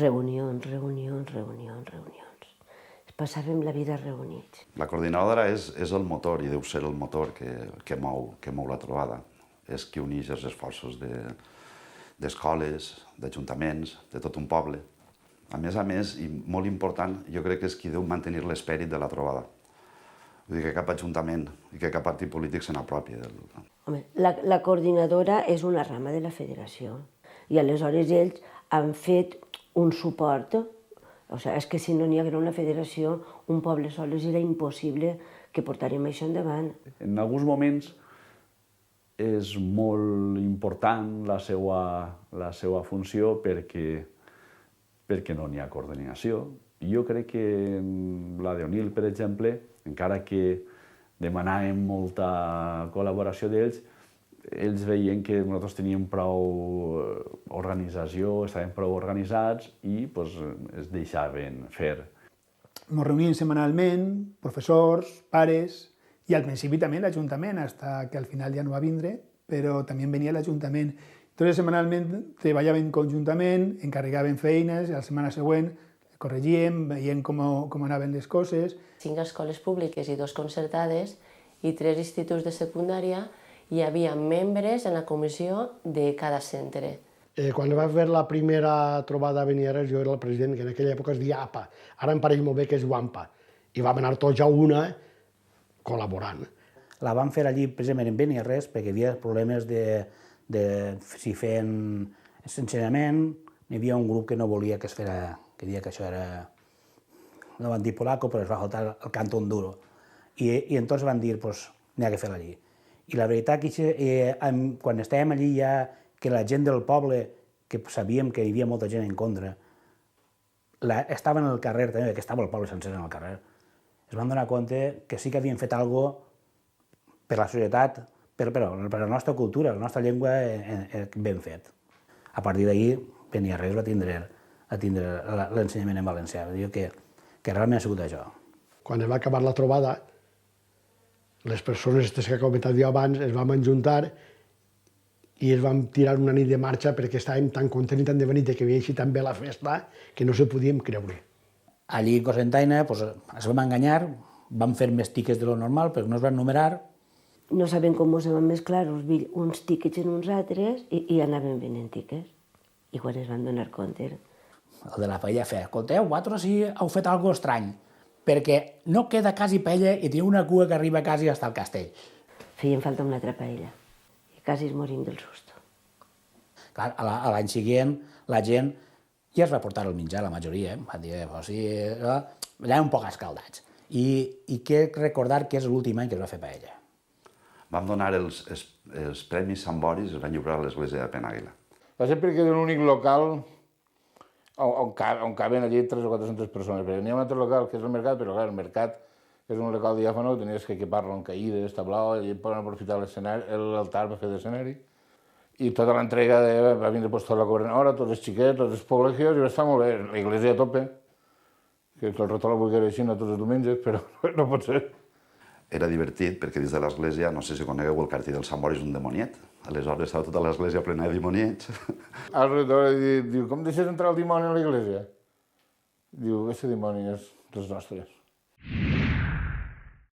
Reunions, reunions, reunions, reunions. Passàvem la vida reunits. La coordinadora és el motor, i deu ser el motor que mou la trobada. És qui uneix els esforços d'escoles, d'ajuntaments, de tot un poble. A més, i molt important, jo crec que és qui deu mantenir l'esperit de la trobada. Vull dir que cap ajuntament i que cap partit polític se n'apropi. Home, la coordinadora és una rama de la federació i aleshores ells han fet un suport. O sigui, és que si no n'hi haguera una federació, un poble sols era impossible que portàrem això endavant. En alguns moments és molt important la seva funció perquè no n'hi ha coordinació. Jo crec que la d'Onil, per exemple, encara que demanàvem molta col·laboració d'ells, ells veien que nosaltres teníem prou organització, estàvem prou organitzats i es deixaven fer. Ens reuníem setmanalment, professors, pares, i al principi també l'Ajuntament, fins que al final ja no va vindre, però també venia l'Ajuntament. Entonces, setmanalment treballàvem conjuntament, encarregaven feines, i la setmana següent corregíem, veient com anaven les coses. 5 escoles públiques i 2 concertades i 3 instituts de secundària. Hi havia membres en la comissió de cada centre. Quan va fer la primera trobada a Beniarrés, jo era el president, que en aquella època es deia APA. Ara em pareix molt bé que es diu AMPA. I vam anar tots a una col·laborant. La vam fer allí precisament en Beniarrés perquè hi havia problemes de si feien ensenyament. Hi havia un grup que no volia que es fera, que deia que això era, no van dir polaco, però es va faltar el canto duro. I entonces van dir, pues, n'hi ha que fer-la allí. I la veritat que quan estàvem allí ja, que la gent del poble, que sabíem que hi havia molta gent en contra, estava en el carrer també, que estava el poble sencer en el carrer. Es van donar compte que sí que havien fet alguna cosa per la societat, per la nostra cultura, la nostra llengua ben fet. A partir d'ahir, Beniarrés va tindre l'ensenyament en valencià. Vull dir que realment ha sigut això. Quan es va acabar la trobada, les persones que he comentat jo abans es vam ajuntar i es vam tirar una nit de marxa perquè estàvem tan contents i tan de venir que havia eixit tan bé la festa que no s'ho podíem creure. Allí a Cocentaina es vam enganyar, vam fer més tiquets de lo normal perquè no es van numerar. No sabem com ens vam mesclar uns tiquets en uns altres i anaven venent tiquets. I quan es van donar compte... El de la paella feia, escolteu, vosaltres sí heu fet alguna cosa estrany, perquè no queda quasi paella i teniu una cua que arriba quasi fins al castell. Feien falta una altra paella i quasi es morim del susto. Clar, a l'any següent la gent ja es va portar el menjar, la majoria, van dir, sí, allà un poc escaldats. I què recordar que és l'últim any que es va fer paella. Vam donar els Premis Sant Boris, els van lliurar a l'església de Penàguila. Va ser perquè era l'únic local on caben allí 300 o 400 persones. Perquè n'hi ha un altre local, que és el mercat, però clar, el mercat és un local diàfano, tenies que equipar-lo amb caïdes, tablao, i poden aprofitar l'altar per fer d'escenari. I tota l'entrega va vindre tota la coordinadora, tots els xiquets, tots els col·legios, i va estar molt bé. L'església a tope, que el retol avui era així, no tots els diumenges, però no pot ser. Era divertit perquè dins de l'església, no sé si conegueu el cartell del Sant Boris, un demoniet. Aleshores estava tota l'església plena de dimoniets. El retol diu, com deixes entrar el dimoni a l'església? Diu, aquest dimoni és dels nostres.